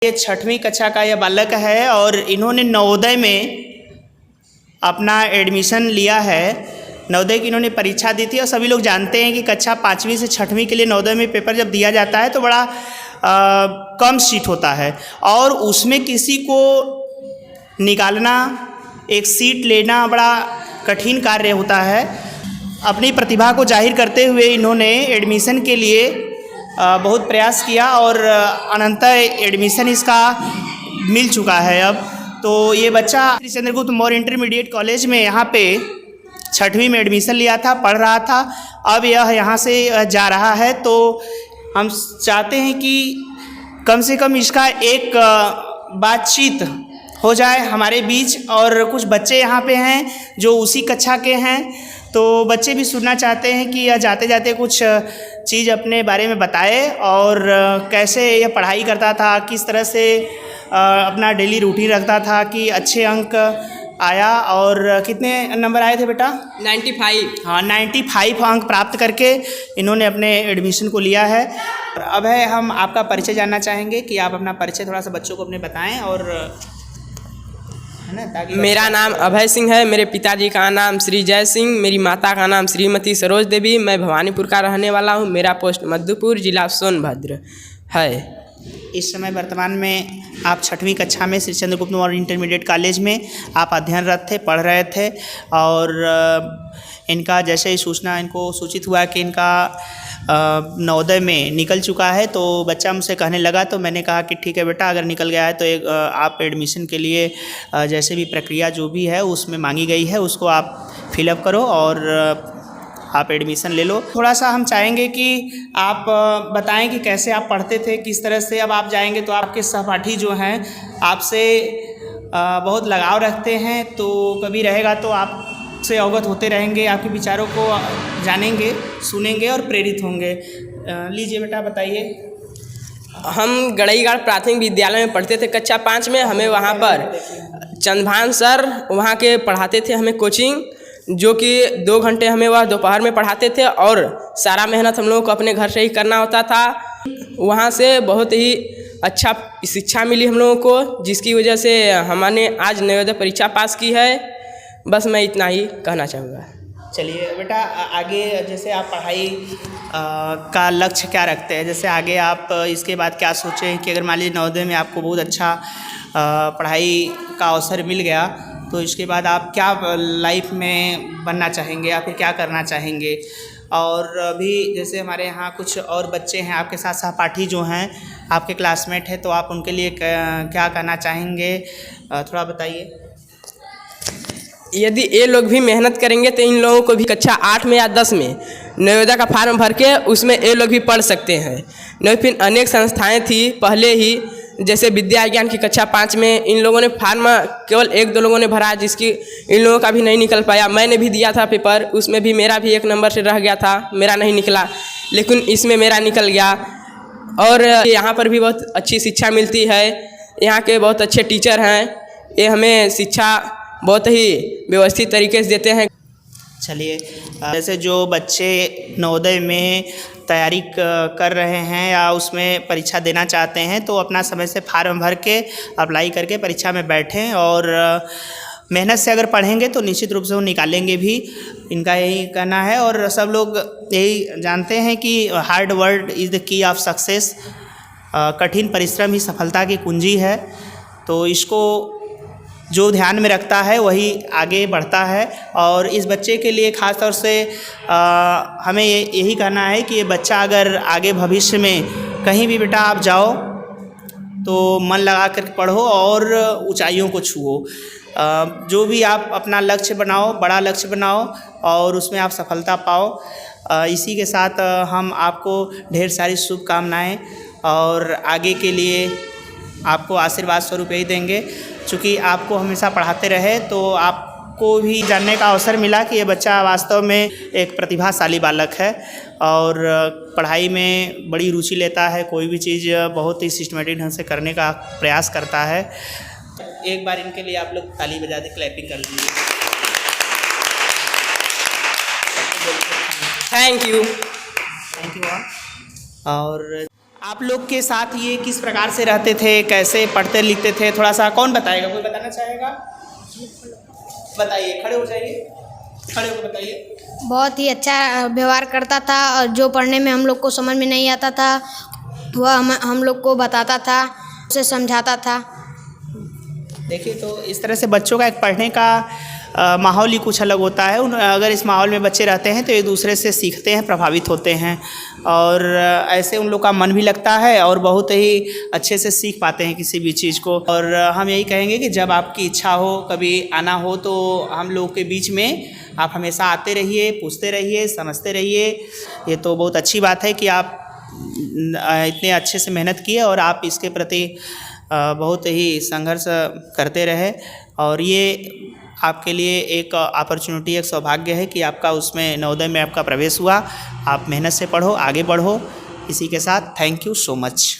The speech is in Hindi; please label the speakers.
Speaker 1: ये 6वीं कक्षा का यह बालक है और इन्होंने नवोदय में अपना एडमिशन लिया है। नवोदय की इन्होंने परीक्षा दी थी और सभी लोग जानते हैं कि कक्षा 5वीं से 6वीं के लिए नवोदय में पेपर जब दिया जाता है तो बड़ा कम सीट होता है और उसमें किसी को निकालना, एक सीट लेना बड़ा कठिन कार्य होता है। अपनी प्रतिभा को जाहिर करते हुए इन्होंने एडमिशन के लिए बहुत प्रयास किया और अनंतः एडमिशन इसका मिल चुका है। अब तो ये बच्चा श्री चंद्रगुप्त मौर्य इंटरमीडिएट कॉलेज में यहाँ पे 6वीं में एडमिशन लिया था, पढ़ रहा था। अब यह यहाँ से जा रहा है तो हम चाहते हैं कि कम से कम इसका एक बातचीत हो जाए हमारे बीच। और कुछ बच्चे यहाँ पे हैं जो उसी कक्षा के हैं, तो बच्चे भी सुनना चाहते हैं कि यह जाते जाते कुछ चीज़ अपने बारे में बताए और कैसे यह पढ़ाई करता था, किस तरह से अपना डेली रूटीन रखता था कि अच्छे अंक आया। और कितने नंबर आए थे बेटा?
Speaker 2: 95।
Speaker 1: हाँ, 95 अंक प्राप्त करके इन्होंने अपने एडमिशन को लिया है। अब है हम आपका परिचय जानना चाहेंगे कि आप अपना परिचय थोड़ा सा बच्चों को अपने बताएं और है ना, ताकि
Speaker 2: मेरा नाम अभय सिंह है। मेरे पिताजी का नाम श्री जय सिंह, मेरी माता का नाम श्रीमती सरोज देवी। मैं भवानीपुर का रहने वाला हूँ। मेरा पोस्ट मधुपुर, जिला सोनभद्र है।
Speaker 1: इस समय वर्तमान में आप 6वीं कक्षा में श्री चंद्रगुप्त मौर्य इंटरमीडिएट कॉलेज में आप अध्ययनरत थे, पढ़ रहे थे और इनका जैसे ही सूचना इनको सूचित हुआ कि इनका नवोदय में निकल चुका है तो बच्चा मुझसे कहने लगा, तो मैंने कहा कि ठीक है बेटा, अगर निकल गया है तो आप एडमिशन के लिए जैसे भी प्रक्रिया जो भी है उसमें मांगी गई है उसको आप फिलअप करो और आप एडमिशन ले लो। थोड़ा सा हम चाहेंगे कि आप बताएं कि कैसे आप पढ़ते थे, किस तरह से। अब आप जाएंगे तो आपके सहपाठी जो हैं आपसे बहुत लगाव रखते हैं, तो कभी रहेगा तो आप से अवगत होते रहेंगे, आपके विचारों को जानेंगे, सुनेंगे और प्रेरित होंगे। लीजिए बेटा, बताइए।
Speaker 2: हम गड़ईगाड़ प्राथमिक विद्यालय में पढ़ते थे कक्षा 5 में। हमें वहाँ पर चंद्रभान सर वहाँ के पढ़ाते थे हमें कोचिंग, जो कि 2 घंटे हमें वह दोपहर में पढ़ाते थे और सारा मेहनत हम लोगों को अपने घर से ही करना होता था। वहाँ से बहुत ही अच्छा शिक्षा मिली हम लोगों को, जिसकी वजह से हमने आज नवोदय परीक्षा पास की है। बस मैं इतना ही कहना चाहूँगा।
Speaker 1: चलिए बेटा, आगे जैसे आप पढ़ाई का लक्ष्य क्या रखते हैं? जैसे आगे आप इसके बाद क्या सोचें कि अगर मान लीजिए नवोदय में आपको बहुत अच्छा पढ़ाई का अवसर मिल गया तो इसके बाद आप क्या लाइफ में बनना चाहेंगे या फिर क्या करना चाहेंगे? और अभी जैसे हमारे यहाँ कुछ और बच्चे हैं आपके साथ, सहपाठी जो हैं आपके क्लासमेट हैं, तो आप उनके लिए क्या कहना चाहेंगे, थोड़ा बताइए।
Speaker 2: यदि ये लोग भी मेहनत करेंगे तो इन लोगों को भी कक्षा 8 में या 10 में नवोदय का फार्म भर के उसमें ये लोग भी पढ़ सकते हैं। नहीं, फिर अनेक संस्थाएं थी पहले ही, जैसे विद्या विज्ञान की कक्षा 5 में इन लोगों ने फार्म केवल 1-2 लोगों ने भरा, जिसकी इन लोगों का भी नहीं निकल पाया। मैंने भी दिया था पेपर, उसमें भी मेरा भी 1 नंबर से रह गया था, मेरा नहीं निकला, लेकिन इसमें मेरा निकल गया। और यहाँ पर भी बहुत अच्छी शिक्षा मिलती है। यहाँ के बहुत अच्छे टीचर हैं, ये हमें शिक्षा बहुत ही व्यवस्थित तरीके से देते हैं।
Speaker 1: चलिए, जैसे जो बच्चे नवोदय में तैयारी कर रहे हैं या उसमें परीक्षा देना चाहते हैं तो अपना समय से फार्म भर के अप्लाई करके परीक्षा में बैठें और मेहनत से अगर पढ़ेंगे तो निश्चित रूप से वो निकालेंगे भी, इनका यही कहना है। और सब लोग यही जानते हैं कि hard work is the key of success, कठिन परिश्रम ही सफलता की कुंजी है। तो इसको जो ध्यान में रखता है वही आगे बढ़ता है। और इस बच्चे के लिए ख़ास तौर से हमें यही कहना है कि ये बच्चा अगर आगे भविष्य में कहीं भी बेटा आप जाओ तो मन लगा कर पढ़ो और ऊंचाइयों को छुओ। जो भी आप अपना लक्ष्य बनाओ, बड़ा लक्ष्य बनाओ और उसमें आप सफलता पाओ। इसी के साथ हम आपको ढेर सारी शुभकामनाएँ और आगे के लिए आपको आशीर्वाद स्वरूप यही देंगे। चूँकि आपको हमेशा पढ़ाते रहे तो आपको भी जानने का अवसर मिला कि ये बच्चा वास्तव में एक प्रतिभाशाली बालक है और पढ़ाई में बड़ी रुचि लेता है, कोई भी चीज़ बहुत ही सिस्टमेटिक ढंग से करने का प्रयास करता है। एक बार इनके लिए आप लोग ताली बजा के क्लैपिंग कर लीजिए। Thank you. और आप लोग के साथ ये किस प्रकार से रहते थे, कैसे पढ़ते लिखते थे, थोड़ा सा कौन बताएगा, कोई बताना चाहेगा? बताइए, खड़े हो जाइए, खड़े होकर बताइए।
Speaker 3: बहुत ही अच्छा व्यवहार करता था और जो पढ़ने में हम लोग को समझ में नहीं आता था वह हम लोग को बताता था, उसे समझाता था।
Speaker 1: देखिए, तो इस तरह से बच्चों का एक पढ़ने का माहौल ही कुछ अलग होता है। अगर इस माहौल में बच्चे रहते हैं तो एक दूसरे से सीखते हैं, प्रभावित होते हैं और ऐसे उन लोग का मन भी लगता है और बहुत ही अच्छे से सीख पाते हैं किसी भी चीज़ को। और हम यही कहेंगे कि जब आपकी इच्छा हो, कभी आना हो, तो हम लोग के बीच में आप हमेशा आते रहिए, पूछते रहिए, समझते रहिए। ये तो बहुत अच्छी बात है कि आप इतने अच्छे से मेहनत किए और आप इसके प्रति बहुत ही संघर्ष करते रहे और ये आपके लिए एक अपॉर्चुनिटी, एक सौभाग्य है कि आपका उसमें नवोदय में आपका प्रवेश हुआ। आप मेहनत से पढ़ो, आगे बढ़ो। इसी के साथ थैंक यू सो मच।